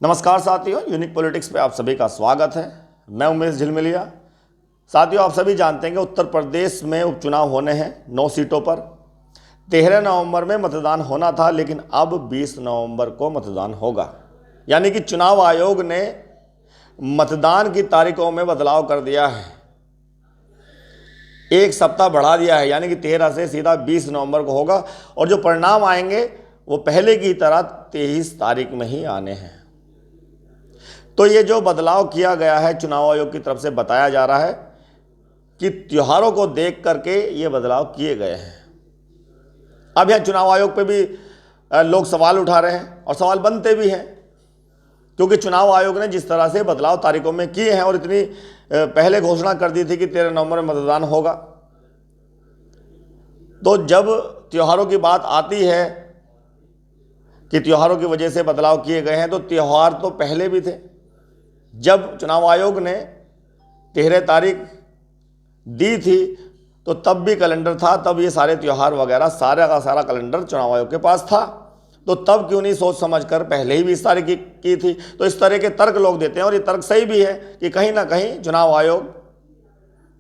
नमस्कार साथियों, unique politics पे आप सभी का स्वागत है। मैं उमेश झिलमिलिया। साथियों, आप सभी जानते हैं कि उत्तर प्रदेश में उपचुनाव होने हैं 9 सीटों पर। 13 नवंबर में मतदान होना था, लेकिन अब 20 नवंबर को मतदान होगा। यानी कि चुनाव आयोग ने मतदान की तारीखों में बदलाव कर दिया है, एक सप्ताह बढ़ा दिया है। यानी कि 13 से सीधा 20 नवंबर को होगा और जो परिणाम आएंगे वो पहले की तरह 23 तारीख में ही आने हैं। तो ये जो बदलाव किया गया है, चुनाव आयोग की तरफ से बताया जा रहा है कि त्योहारों को देख करके ये बदलाव किए गए हैं। अब यहाँ चुनाव आयोग पे भी लोग सवाल उठा रहे हैं और सवाल बनते भी हैं, क्योंकि चुनाव आयोग ने जिस तरह से बदलाव तारीखों में किए हैं और इतनी पहले घोषणा कर दी थी कि 13 नवंबर में मतदान होगा, तो जब त्योहारों की बात आती है कि त्योहारों की वजह से बदलाव किए गए हैं, तो त्योहार तो पहले भी थे। जब चुनाव आयोग ने 13 तारीख दी थी तो तब भी कैलेंडर था, तब ये सारे त्योहार वगैरह सारा का सारा कैलेंडर चुनाव आयोग के पास था। तो तब क्यों नहीं सोच समझकर पहले ही 20 तारीख की थी। तो इस तरह के तर्क लोग देते हैं और ये तर्क सही भी है कि कहीं ना कहीं चुनाव आयोग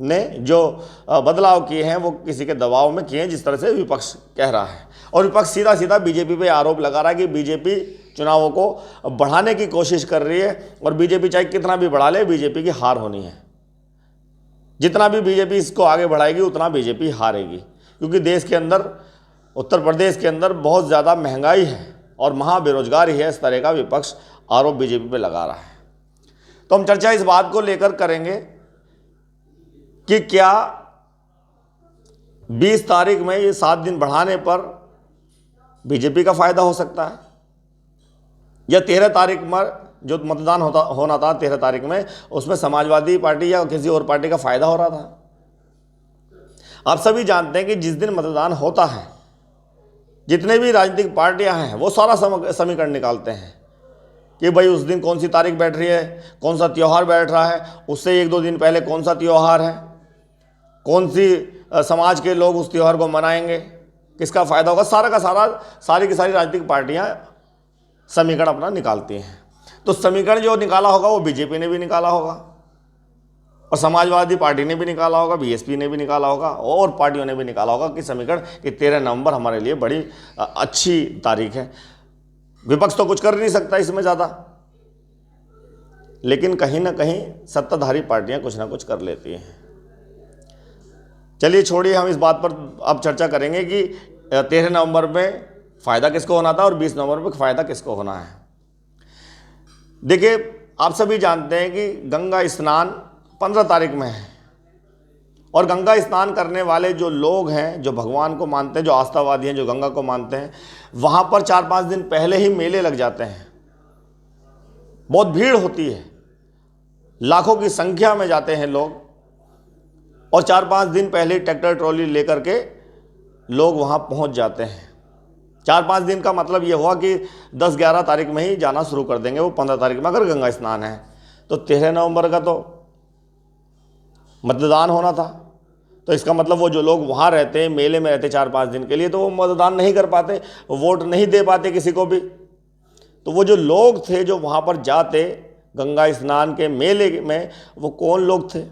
ने जो बदलाव किए हैं वो किसी के दबाव में किए हैं, जिस तरह से विपक्ष कह रहा है। और विपक्ष सीधा सीधा बीजेपी पे आरोप लगा रहा है कि बीजेपी चुनावों को बढ़ाने की कोशिश कर रही है और बीजेपी चाहे कितना भी बढ़ा ले, बीजेपी की हार होनी है। जितना भी बीजेपी इसको आगे बढ़ाएगी उतना बीजेपी हारेगी, क्योंकि देश के अंदर, उत्तर प्रदेश के अंदर बहुत ज़्यादा महंगाई है और महाबेरोजगारी है। इस तरह का विपक्ष आरोप बीजेपी पे लगा रहा है। तो हम चर्चा इस बात को लेकर करेंगे कि क्या 20 तारीख में ये 7 दिन बढ़ाने पर बीजेपी का फायदा हो सकता है, या 13 तारीख में जो मतदान होना था 13 तारीख में, उसमें समाजवादी पार्टी या किसी और पार्टी का फायदा हो रहा था। आप सभी जानते हैं कि जिस दिन मतदान होता है, जितने भी राजनीतिक पार्टियां हैं वो सारा समीकरण निकालते हैं कि भाई उस दिन कौन सी तारीख बैठ रही है, कौन सा त्यौहार बैठ रहा है, उससे 1-2 दिन पहले कौन सा त्यौहार है, कौन सी समाज के लोग उस त्यौहार को मनाएंगे, किसका फ़ायदा होगा। सारा का सारा, सारी की सारी राजनीतिक पार्टियां समीकरण अपना निकालती हैं। तो समीकरण जो निकाला होगा वो बीजेपी ने भी निकाला होगा और समाजवादी पार्टी ने भी निकाला होगा, बीएसपी ने भी निकाला होगा और पार्टियों ने भी निकाला होगा कि समीकरण कि 13 नवंबर हमारे लिए बड़ी अच्छी तारीख है। विपक्ष तो कुछ कर नहीं सकता इसमें ज़्यादा, लेकिन कहीं ना कहीं सत्ताधारी पार्टियां कुछ ना कुछ कर लेती हैं। चलिए छोड़िए, हम इस बात पर अब चर्चा करेंगे कि 13 नवंबर में फ़ायदा किसको होना था और 20 नवंबर में फ़ायदा किसको होना है। देखिए, आप सभी जानते हैं कि गंगा स्नान 15 तारीख में है और गंगा स्नान करने वाले जो लोग हैं, जो भगवान को मानते हैं, जो आस्थावादी हैं, जो गंगा को मानते हैं, वहाँ पर 4-5 दिन पहले ही मेले लग जाते हैं। बहुत भीड़ होती है, लाखों की संख्या में जाते हैं लोग और 4-5 दिन पहले ट्रैक्टर ट्रॉली लेकर के लोग वहाँ पहुँच जाते हैं। 4-5 दिन का मतलब ये हुआ कि 10-11 तारीख में ही जाना शुरू कर देंगे वो 15 तारीख में, अगर गंगा स्नान है। तो 13 नवंबर का तो मतदान होना था, तो इसका मतलब वो जो लोग वहाँ रहते हैं, मेले में रहते 4-5 दिन के लिए, तो वो मतदान नहीं कर पाते, वोट नहीं दे पाते किसी को भी। तो वो जो लोग थे जो वहाँ पर जाते गंगा स्नान के मेले में, वो कौन लोग थे?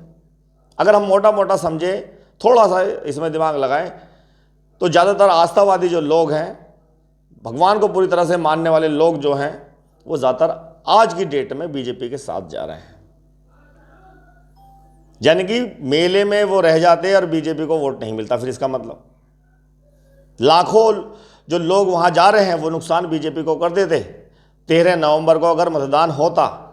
अगर हम मोटा मोटा समझे, थोड़ा सा इसमें दिमाग लगाएं, तो ज़्यादातर आस्थावादी जो लोग हैं, भगवान को पूरी तरह से मानने वाले लोग जो हैं, वो ज़्यादातर आज की डेट में बीजेपी के साथ जा रहे हैं। यानी कि मेले में वो रह जाते हैं और बीजेपी को वोट नहीं मिलता। फिर इसका मतलब लाखों जो लोग वहाँ जा रहे हैं वो नुकसान बीजेपी को कर देते। 13 नवंबर को अगर मतदान होता,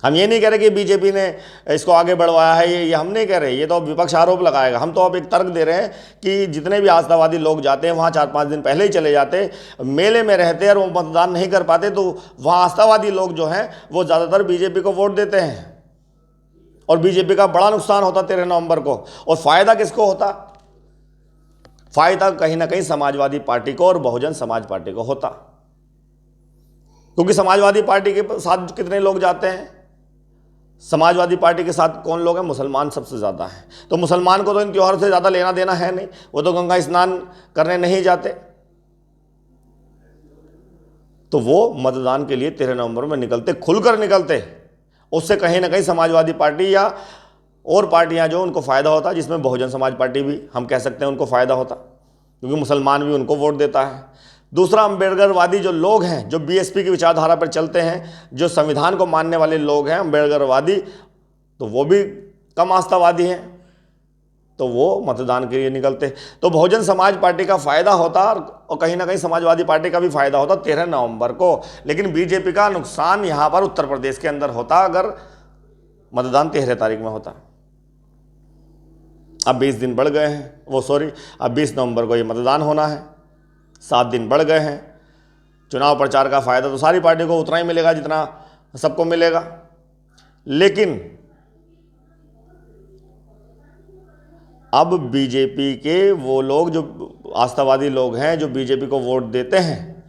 हम ये नहीं कह रहे कि बीजेपी ने इसको आगे बढ़वाया है, ये हम नहीं कह रहे, ये तो विपक्ष आरोप लगाएगा। हम तो अब एक तर्क दे रहे हैं कि जितने भी आस्थावादी लोग जाते हैं वहाँ 4-5 दिन पहले ही चले जाते, मेले में रहते और वो मतदान नहीं कर पाते, तो वहाँ आस्थावादी लोग जो हैं वो ज़्यादातर बीजेपी को वोट देते हैं और बीजेपी का बड़ा नुकसान होता 13 नवंबर को। और फ़ायदा किसको होता? फ़ायदा कहीं ना कहीं समाजवादी पार्टी को और बहुजन समाज पार्टी को होता, क्योंकि समाजवादी पार्टी के साथ कितने लोग जाते हैं? समाजवादी पार्टी के साथ कौन लोग हैं? मुसलमान सबसे ज़्यादा हैं। तो मुसलमान को तो इन त्योहारों से ज़्यादा लेना देना है नहीं, वो तो गंगा स्नान करने नहीं जाते। तो वो मतदान के लिए 13 नवंबर में निकलते, खुलकर निकलते। उससे कहीं ना कहीं समाजवादी पार्टी या और पार्टियां जो उनको फ़ायदा होता, जिसमें बहुजन समाज पार्टी भी हम कह सकते हैं उनको फ़ायदा होता, क्योंकि मुसलमान भी उनको वोट देता है। दूसरा, अम्बेडकरवादी जो लोग हैं, जो बीएसपी की विचारधारा पर चलते हैं, जो संविधान को मानने वाले लोग हैं अम्बेडकरवादी, तो वो भी कम आस्थावादी हैं, तो वो मतदान के लिए निकलते। तो बहुजन समाज पार्टी का फ़ायदा होता और कहीं ना कहीं समाजवादी पार्टी का भी फ़ायदा होता 13 नवंबर को। लेकिन बीजेपी का नुकसान यहाँ पर उत्तर प्रदेश के अंदर होता अगर मतदान 13 तारीख में होता। अब 20 दिन बढ़ गए हैं, अब 20 नवंबर को ये मतदान होना है, 7 दिन बढ़ गए हैं। चुनाव प्रचार का फ़ायदा तो सारी पार्टी को उतना ही मिलेगा जितना सबको मिलेगा। लेकिन अब बीजेपी के वो लोग जो आस्थावादी लोग हैं, जो बीजेपी को वोट देते हैं,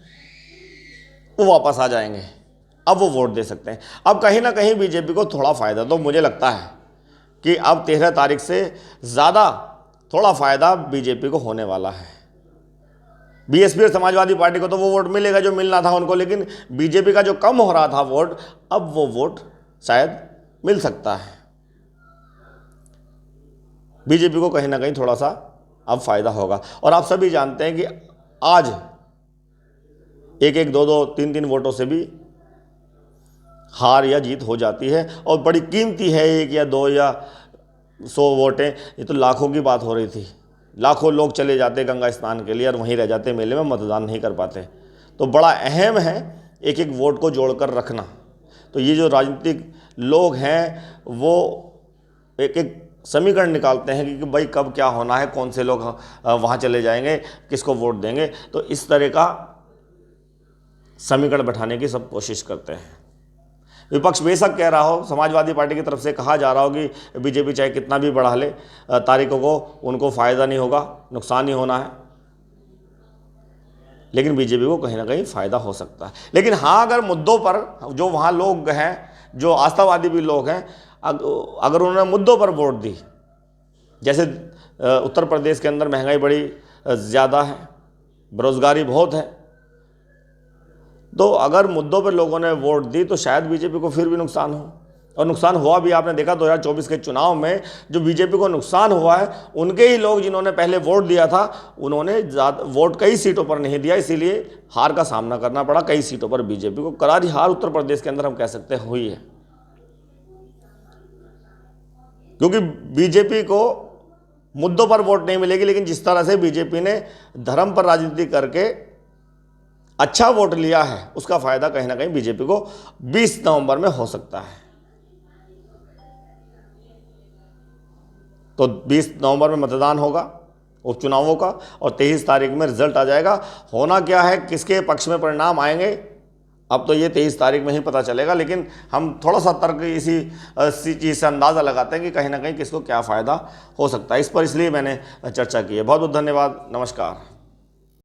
वो वापस आ जाएंगे। अब वो वोट दे सकते हैं। अब कहीं ना कहीं बीजेपी को थोड़ा फ़ायदा तो मुझे लगता है कि अब 13 तारीख से ज़्यादा थोड़ा फ़ायदा बीजेपी को होने वाला है। बीएसपी और समाजवादी पार्टी को तो वो वोट मिलेगा जो मिलना था उनको, लेकिन बीजेपी का जो कम हो रहा था वोट, अब वो वोट शायद मिल सकता है। बीजेपी को कहीं ना कहीं थोड़ा सा अब फ़ायदा होगा। और आप सभी जानते हैं कि आज 1-1, 2-2, 3-3 वोटों से भी हार या जीत हो जाती है, और बड़ी कीमती है 1 या 2 या 100 वोटें। ये तो लाखों की बात हो रही थी, लाखों लोग चले जाते गंगा स्नान के लिए और वहीं रह जाते मेले में, मतदान नहीं कर पाते। तो बड़ा अहम है 1-1 वोट को जोड़कर रखना। तो ये जो राजनीतिक लोग हैं वो एक समीकरण निकालते हैं कि भाई कब क्या होना है, कौन से लोग वहाँ चले जाएंगे, किसको वोट देंगे। तो इस तरह का समीकरण बैठाने की सब कोशिश करते हैं। विपक्ष बेशक कह रहा हो, समाजवादी पार्टी की तरफ से कहा जा रहा हो कि बीजेपी चाहे कितना भी बढ़ा ले तारीखों को, उनको फ़ायदा नहीं होगा, नुकसान ही होना है। लेकिन बीजेपी को कहीं ना कहीं फ़ायदा हो सकता है। लेकिन हाँ, अगर मुद्दों पर जो वहाँ लोग हैं, जो आस्थावादी भी लोग हैं, अगर उन्होंने मुद्दों पर वोट दी, जैसे उत्तर प्रदेश के अंदर महंगाई बड़ी ज़्यादा है, बेरोज़गारी बहुत है, तो अगर मुद्दों पर लोगों ने वोट दी तो शायद बीजेपी को फिर भी नुकसान हो। और नुकसान हुआ भी, आपने देखा 2024 के चुनाव में जो बीजेपी को नुकसान हुआ है, उनके ही लोग जिन्होंने पहले वोट दिया था, उन्होंने वोट कई सीटों पर नहीं दिया, इसीलिए हार का सामना करना पड़ा। कई सीटों पर बीजेपी को करारी हार उत्तर प्रदेश के अंदर हम कह सकते हैं हुई है, क्योंकि बीजेपी को मुद्दों पर वोट नहीं मिलेगी। लेकिन जिस तरह से बीजेपी ने धर्म पर राजनीति करके अच्छा वोट लिया है, उसका फायदा कहीं ना कहीं बीजेपी को 20 नवंबर में हो सकता है। तो 20 नवंबर में मतदान होगा उपचुनावों का, और 23 तारीख में रिजल्ट आ जाएगा। होना क्या है, किसके पक्ष में परिणाम आएंगे, अब तो ये 23 तारीख में ही पता चलेगा। लेकिन हम थोड़ा सा तर्क इसी चीज़ से अंदाज़ा लगाते हैं कि कहीं ना कहीं किसको क्या फ़ायदा हो सकता है। इस पर इसलिए मैंने चर्चा की है। बहुत बहुत धन्यवाद, नमस्कार।